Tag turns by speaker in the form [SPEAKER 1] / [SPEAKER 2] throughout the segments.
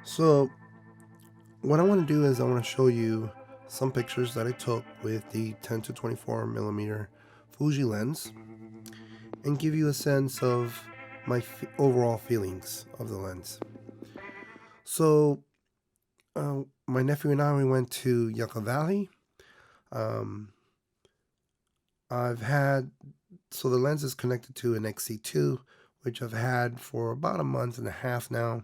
[SPEAKER 1] So what I want to do is I want to show you some pictures that I took with the 10 to 24 millimeter Fuji lens and give you a sense of my overall feelings of the lens. So my nephew and I we went to Yucca Valley. Um, I've had the lens is connected to an XC2, which I've had for about a month and a half now,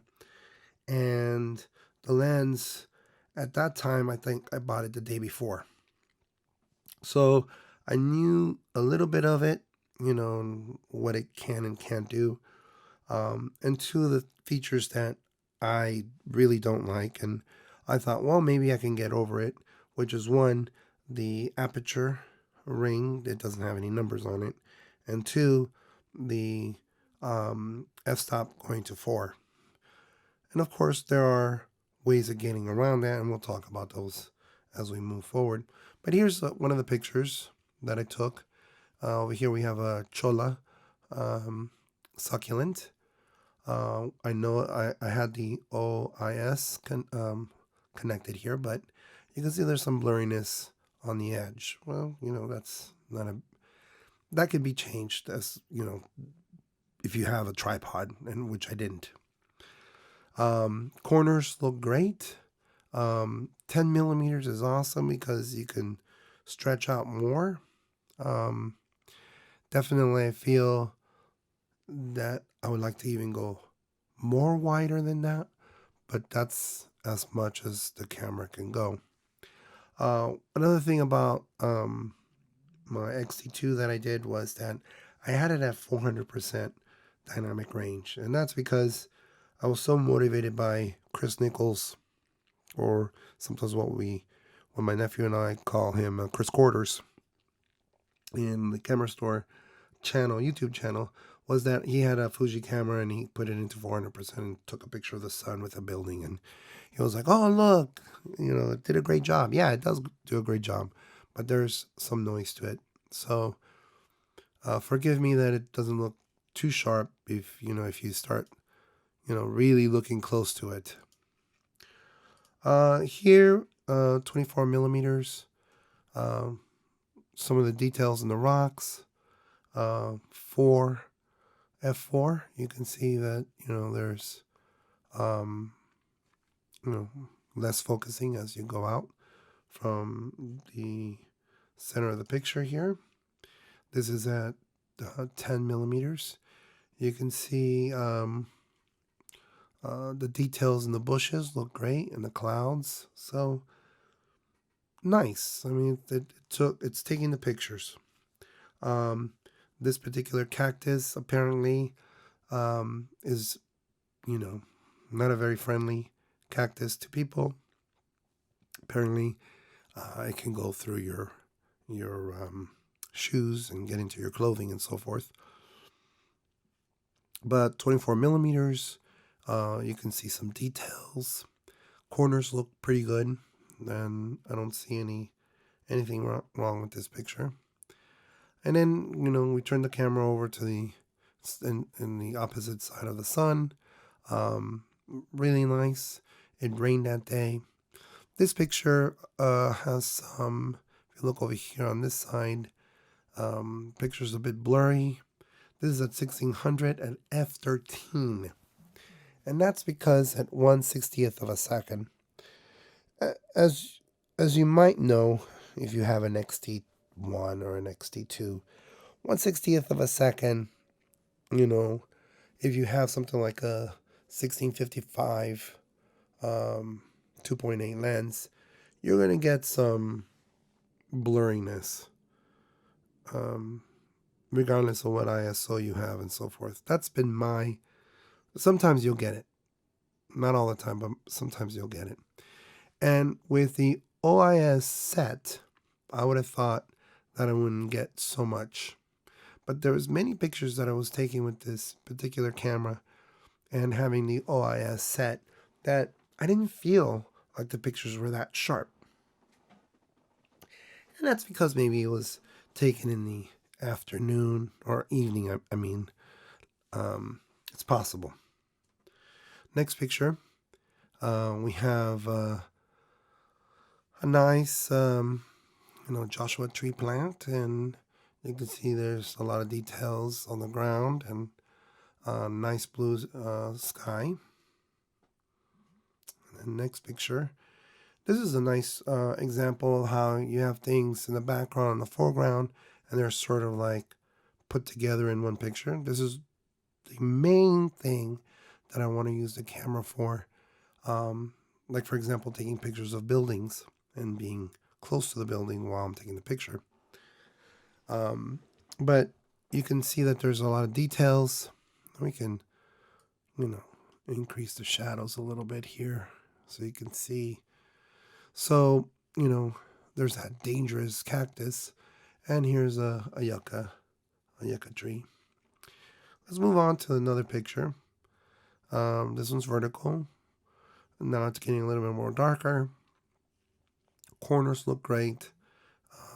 [SPEAKER 1] and the lens at that time I think I bought it the day before. So I knew a little bit of it, and what it can and can't do. And two of the features that I really don't like, and I thought, well, maybe I can get over it, which is one, the aperture ring that doesn't have any numbers on it, and two, the f-stop going to 4. And of course, there are ways of getting around that, and we'll talk about those as we move forward. But here's one of the pictures that I took. Over here we have a chola um, succulent. I know I had the OIS connected here, but you can see there's some blurriness on the edge. Well, that's not a that could be changed as if you have a tripod, and which I didn't. Corners look great. 10 millimeters is awesome because you can stretch out more. Um, Definitely, I feel that I would like to even go more wider than that, but that's as much as the camera can go. Another thing about my XT2 that I did was that I had it at 400% dynamic range, and that's because I was so motivated by Chris Nichols, or sometimes when my nephew and I call him Chris Quarters in the camera store channel, YouTube channel, was that he had a Fuji camera and he put it into 400% and took a picture of the sun with a building. And he was like, oh, look, it did a great job. Yeah, it does do a great job, but there's some noise to it. So forgive me that it doesn't look too sharp if you start, really looking close to it. Here, 24 millimeters. Um, some of the details in the rocks. 4 f4. You can see that there's um, you know less focusing as you go out from the center of the picture here. This is at 10 millimeters. You can see the details in the bushes look great, and the clouds. So nice. I mean, it's taking the pictures. Um, this particular cactus apparently is, not a very friendly cactus to people. Apparently, it can go through your shoes and get into your clothing and so forth. But 24 millimeters, you can see some details. Corners look pretty good, and I don't see anything wrong with this picture. And then we turn the camera over to in the opposite side of the sun. Really nice. It rained that day. This picture has some. If you look over here on this side, picture's a bit blurry. This is at 1600 at f13, and that's because at 1/60th of a second, as you might know, if you have an XT1 or an XT2, 1/60th of a second, if you have something like a 1655 2.8 lens, you're going to get some blurriness, regardless of what ISO you have and so forth. That's been sometimes you'll get it. Not all the time, but sometimes you'll get it. And with the OIS set, I would have thought that I wouldn't get so much. But there was many pictures that I was taking with this particular camera and having the OIS set that I didn't feel like the pictures were that sharp. And that's because maybe it was taken in the afternoon or evening. I mean, it's possible. Next picture. We have a nice, Joshua tree plant, and you can see there's a lot of details on the ground and nice blue sky. And next picture. This is a nice example of how you have things in the background and the foreground, and they're sort of like put together in one picture. This is the main thing that I want to use the camera for. Like, for example, taking pictures of buildings and being close to the building while I'm taking the picture. But you can see that there's a lot of details. We can, increase the shadows a little bit here so you can see. So, there's that dangerous cactus, and here's a yucca tree. Let's move on to another picture. This one's vertical. Now it's getting a little bit more darker. Corners look great.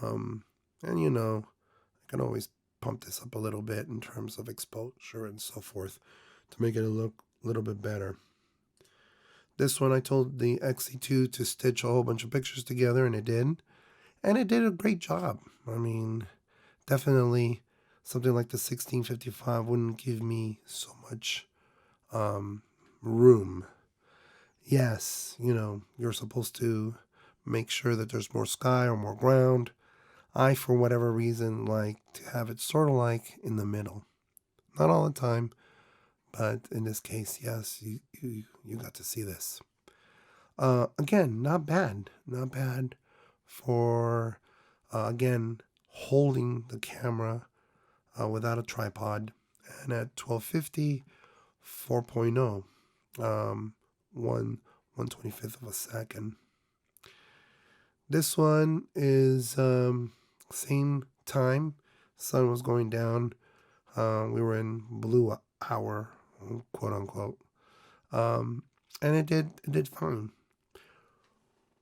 [SPEAKER 1] And I can always pump this up a little bit in terms of exposure and so forth to make it look a little bit better. This one I told the XC2 to stitch a whole bunch of pictures together, and it did. And it did a great job. I mean, definitely something like the 1655 wouldn't give me so much room. Yes, you're supposed to make sure that there's more sky or more ground. I, for whatever reason, like to have it sort of like in the middle. Not all the time, but in this case, yes, you got to see this. Again, not bad. Not bad for, again, holding the camera without a tripod. And at 1250, 4.0, 1/125th of a second. This one is same time. Sun was going down. We were in blue hour, quote unquote, and it did fine.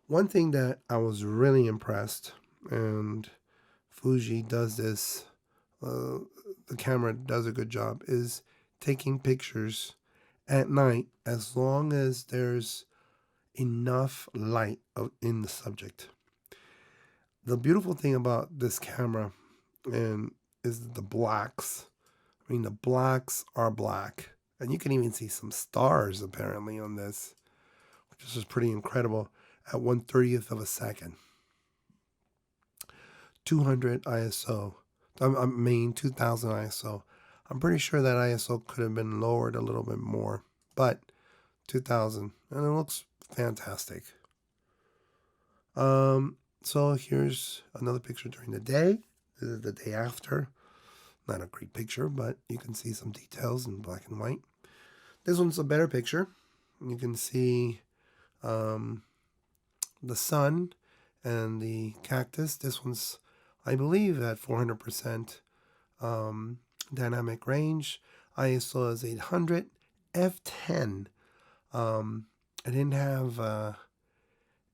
[SPEAKER 1] One thing that I was really impressed, and Fuji does this, the camera does a good job, is taking pictures at night as long as there's enough light in the subject. The beautiful thing about this camera and is the blacks. I mean, the blacks are black, and you can even see some stars apparently on this, which is pretty incredible. At 1/30th of a second, 200 ISO. I mean 2000 ISO. I'm pretty sure that ISO could have been lowered a little bit more, but 2000, and it looks fantastic. So here's another picture during the day. This is the day after. Not a great picture, but you can see some details in black and white. This one's a better picture. You can see the sun and the cactus. This one's, I believe, at 400% dynamic range. ISO is 800. F10. I didn't have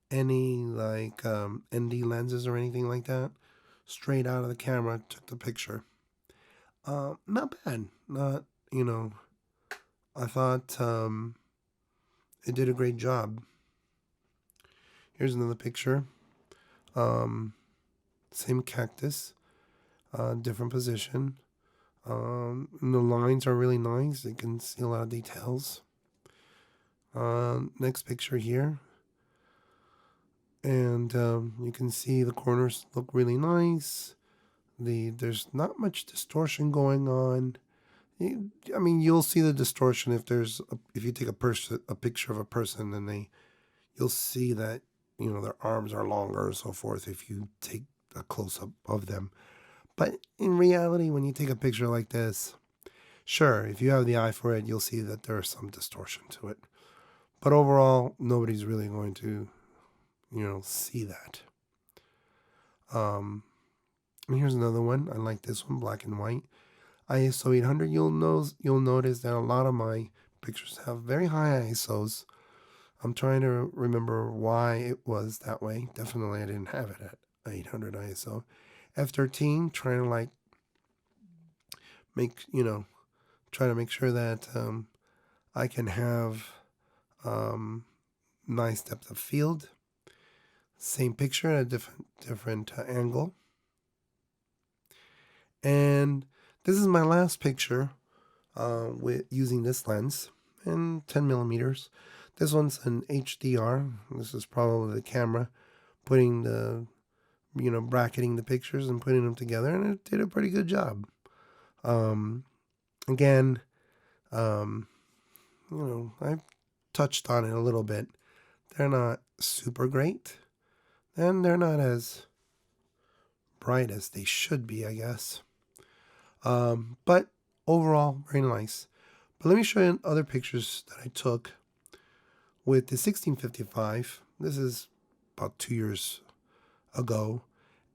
[SPEAKER 1] any like ND lenses or anything like that. Straight out of the camera, took the picture. Not bad. Not, I thought it did a great job. Here's another picture. Same cactus, different position. The lines are really nice. You can see a lot of details. Next picture here. And you can see the corners look really nice. There's not much distortion going on. I mean, you'll see the distortion if you take a picture of a person, and you'll see that their arms are longer and so forth if you take a close up of them. But in reality, when you take a picture like this, sure, if you have the eye for it, you'll see that there's some distortion to it. But overall, nobody's really going to see that. And here's another one. I like this one, black and white. ISO 800. You'll notice that a lot of my pictures have very high ISOs. I'm trying to remember why it was that way. Definitely, I didn't have it at 800 ISO. F13, trying to try to make sure that I can have nice depth of field. Same picture at a different angle. And this is my last picture with using this lens and 10 millimeters. This one's an HDR. This is probably the camera putting the, bracketing the pictures and putting them together, and it did a pretty good job. Again, I've touched on it a little bit. They're not super great, and they're not as bright as they should be, I guess. But overall, very nice. But let me show you other pictures that I took with the 1655. This is about 2 years ago.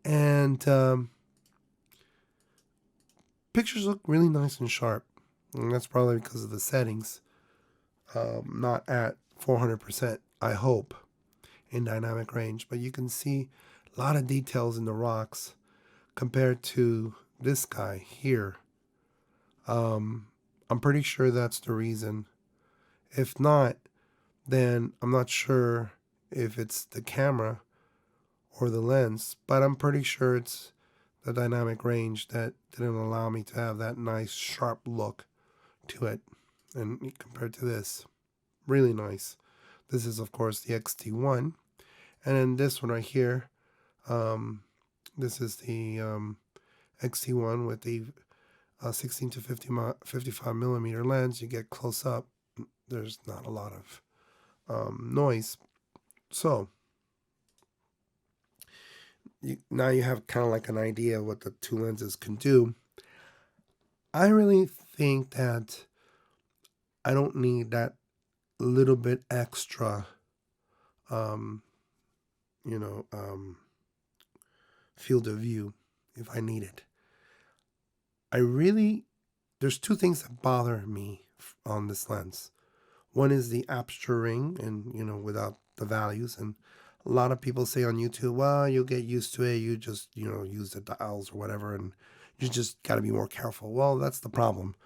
[SPEAKER 1] And pictures look really nice and sharp. And that's probably because of the settings. Not at 400%, I hope, in dynamic range. But you can see a lot of details in the rocks compared to this guy here. I'm pretty sure that's the reason. If not, then I'm not sure if it's the camera or the lens, but I'm pretty sure it's the dynamic range that didn't allow me to have that nice sharp look to it. And compared to this, really nice. This is of course the XT1, and then this one right here, this is the XT1 with the 16 to 55 millimeter lens. You get close up, there's not a lot of noise. So now you have kind of like an idea what the two lenses can do. I really think that I don't need that little bit extra, field of view if I need it. There's two things that bother me on this lens. One is the aperture ring, and without the values, and a lot of people say on YouTube, well, you'll get used to it, you just use the dials or whatever, and you just got to be more careful. Well, that's the problem.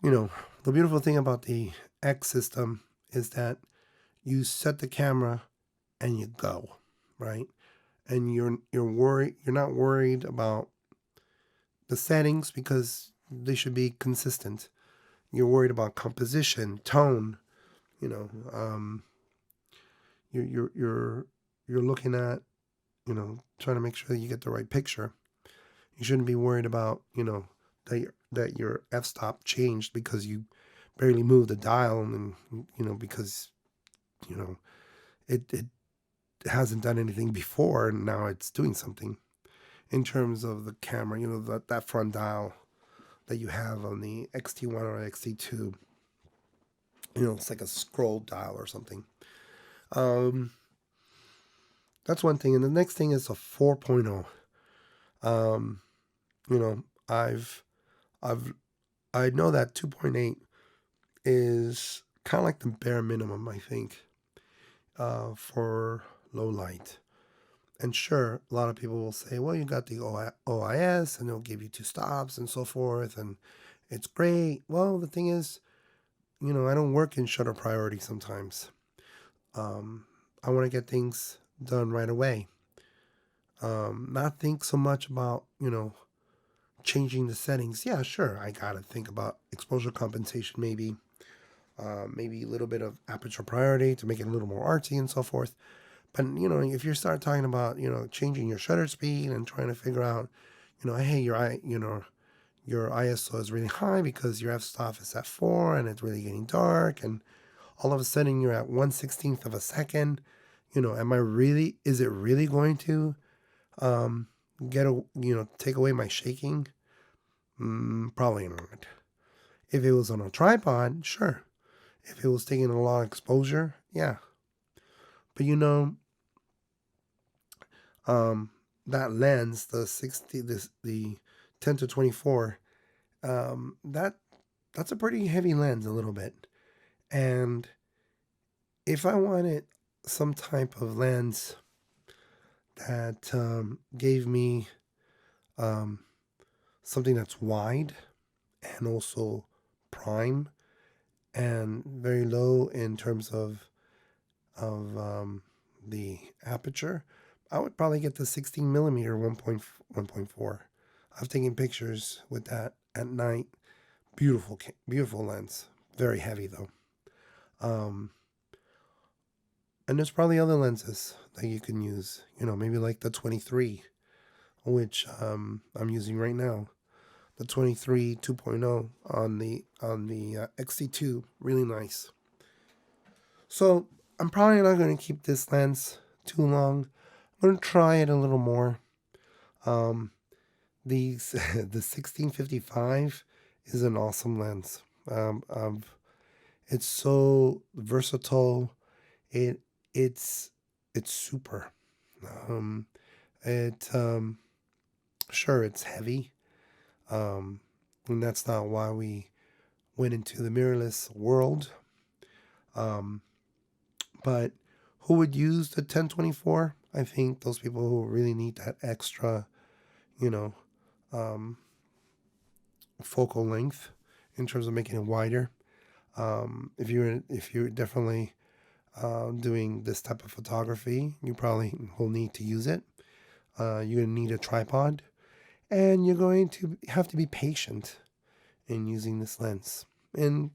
[SPEAKER 1] The beautiful thing about the X system is that you set the camera and you go, right? And you're not worried about the settings because they should be consistent. You're worried about composition, tone. You're looking at, trying to make sure that you get the right picture. You shouldn't be worried about, that your f-stop changed because you barely moved the dial, and because it hasn't done anything before, and now it's doing something. In terms of the camera, that front dial that you have on the XT1 or XT2, it's like a scroll dial or something. That's one thing. And the next thing is a 4.0. I know that 2.8 is kind of like the bare minimum, I think, for low light. And sure, a lot of people will say, well, you got the OIS, and they'll give you 2 stops and so forth, and it's great. Well, the thing is, I don't work in shutter priority sometimes. I want to get things done right away. Not think so much about, changing the settings. Yeah, sure, I got to think about exposure compensation maybe. Maybe a little bit of aperture priority to make it a little more artsy and so forth. But, if you start talking about, changing your shutter speed and trying to figure out, hey, your ISO is really high because your f-stop is at 4 and it's really getting dark, and all of a sudden you're at 1/16 of a second, is it really going to take away my shaking? Probably not. If it was on a tripod, sure. If it was taking a lot of exposure, yeah. But that lens, the 10 to 24, that's a pretty heavy lens a little bit. And if I wanted some type of lens that gave me something that's wide and also prime and very low in terms of the aperture, I would probably get the 16 millimeter 1.4. I've taken pictures with that at night. Beautiful, beautiful lens. Very heavy though. Um, and there's probably other lenses that you can use. Maybe like the 23, which I'm using right now. The 23 2.0 on the XT2, really nice. So I'm probably not going to keep this lens too long. I'm going to try it a little more. Um, these the 1655 is an awesome lens. It's so versatile. It it's it's super. Um, it Sure, it's heavy. Um, and that's not why we went into the mirrorless world. Um, but who would use the 1024? I think those people who really need that extra, you know, um, focal length in terms of making it wider. If you're definitely doing this type of photography, you probably will need to use it. You're gonna need a tripod, and you're going to have to be patient in using this lens. And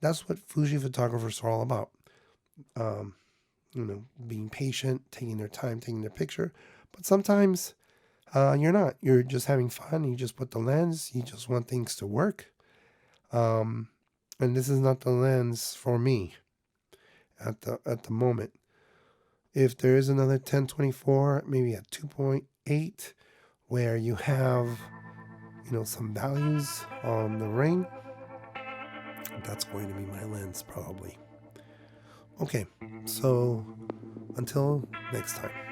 [SPEAKER 1] that's what Fuji photographers are all about. Um, Being patient, taking their time, taking their picture. But sometimes you're not. You're just having fun. You just put the lens. You just want things to work. Um, and this is not the lens for me at the moment. If there is another 1024, maybe a 2.8, where you have some values on the ring, that's going to be my lens probably. Okay, so until next time.